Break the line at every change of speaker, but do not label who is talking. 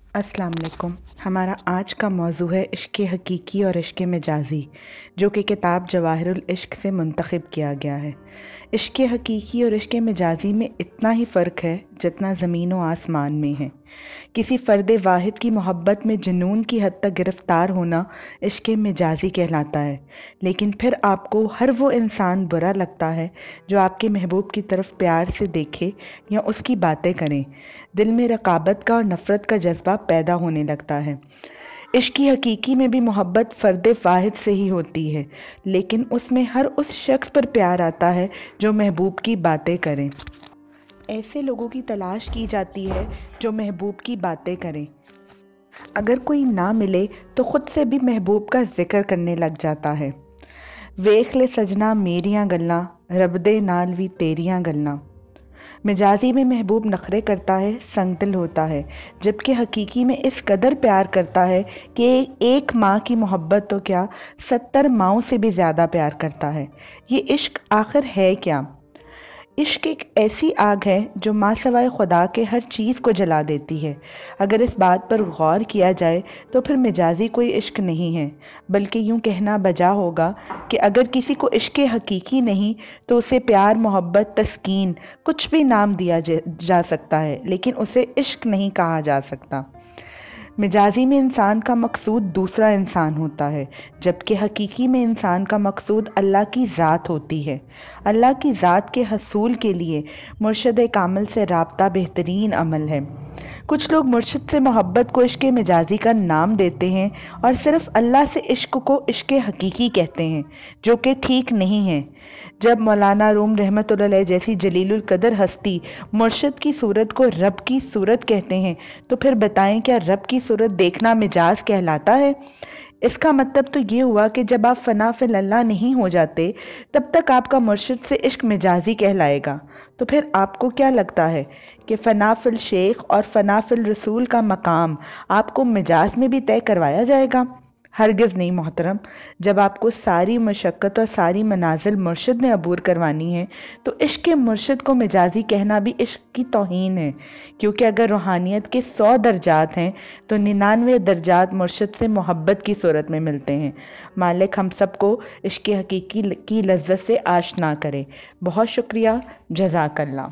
अस्सलाम वालेकुम। हमारा आज का मौजू है इश्क़ हकीकी और इश्क़ मजाजी, जो कि किताब जवाहिरुल इश्क से मुंतखब किया गया है। इश्क़ हकीकी और इश्क़ मजाजी में इतना ही फ़र्क है जितना ज़मीन व आसमान में है। किसी फ़र्द वाहिद की मोहब्बत में जुनून की हद तक गिरफ़्तार होना इश्क़ मजाजी कहलाता है, लेकिन फिर आपको हर वो इंसान बुरा लगता है जो आपके महबूब की तरफ प्यार से देखे या उसकी बातें करें। दिल में रकाबत का और नफ़रत का जज्बा पैदा होने लगता है। इश्क़ हकीकी में भी मोहब्बत फ़र्द वाहिद से ही होती है, लेकिन उसमें हर उस शख्स पर प्यार आता है जो महबूब की बातें करें। ऐसे लोगों की तलाश की जाती है जो महबूब की बातें करें। अगर कोई ना मिले तो ख़ुद से भी महबूब का ज़िक्र करने लग जाता है। वेख ले सजना मेरियां गल्लां, रब दे नाल वी तेरियां गल्लां। मिजाजी में महबूब नखरे करता है, संगदिल होता है, जबकि हकीकी में इस कदर प्यार करता है कि एक माँ की मोहब्बत तो क्या 70 माँओं से भी ज़्यादा प्यार करता है। ये इश्क आखिर है क्या? इश्क एक ऐसी आग है जो माँ सिवाय खुदा के हर चीज़ को जला देती है। अगर इस बात पर गौर किया जाए तो फिर मिजाजी कोई इश्क नहीं है, बल्कि यूँ कहना बजा होगा कि अगर किसी को इश्क हकीकी नहीं तो उसे प्यार, मोहब्बत, तस्कीन कुछ भी नाम दिया जा सकता है, लेकिन उसे इश्क नहीं कहा जा सकता। मिजाजी में इंसान का मकसूद दूसरा इंसान होता है, जबकि हकीकी में इंसान का मकसूद अल्लाह की ज़ात होती है। अल्लाह की ज़ात के हसूल के लिए मुर्शद कामिल से राब्ता बेहतरीन अमल है। कुछ लोग मुर्शिद से मोहब्बत को इश्क़ मजाजी का नाम देते हैं और सिर्फ़ अल्लाह से इश्क को इश्क़ हकीकी कहते हैं, जो कि ठीक नहीं है। जब मौलाना रूम रहमतुल्लाह अलैह जैसी जलीलुल कदर हस्ती मुर्शिद की सूरत को रब की सूरत कहते हैं, तो फिर बताएं क्या रब की सूरत देखना मिजाज कहलाता है? इसका मतलब तो ये हुआ कि जब आप फ़ना फिल अल्लाह नहीं हो जाते तब तक आपका मुर्शिद से इश्क मिजाजी कहलाएगा। तो फिर आपको क्या लगता है कि फ़ना फिल शेख और फ़ना फिल रसूल का मकाम आपको मिजाज में भी तय करवाया जाएगा? हरगिज़ नहीं मोहतरम। जब आपको सारी मशक्क़त और सारी मनाजिल मुर्शिद ने अबूर करवानी है तो इश्क़ मुर्शिद को मिजाजी कहना भी इश्क़ की तौहीन है, क्योंकि अगर रूहानियत के 100 दर्जात हैं तो 99 दर्जात मुर्शिद से मोहब्बत की सूरत में मिलते हैं। मालिक हम सबको इश्क़ हकीकी की लज्जत से आशना करे। बहुत शुक्रिया। जज़ाकल्लाह।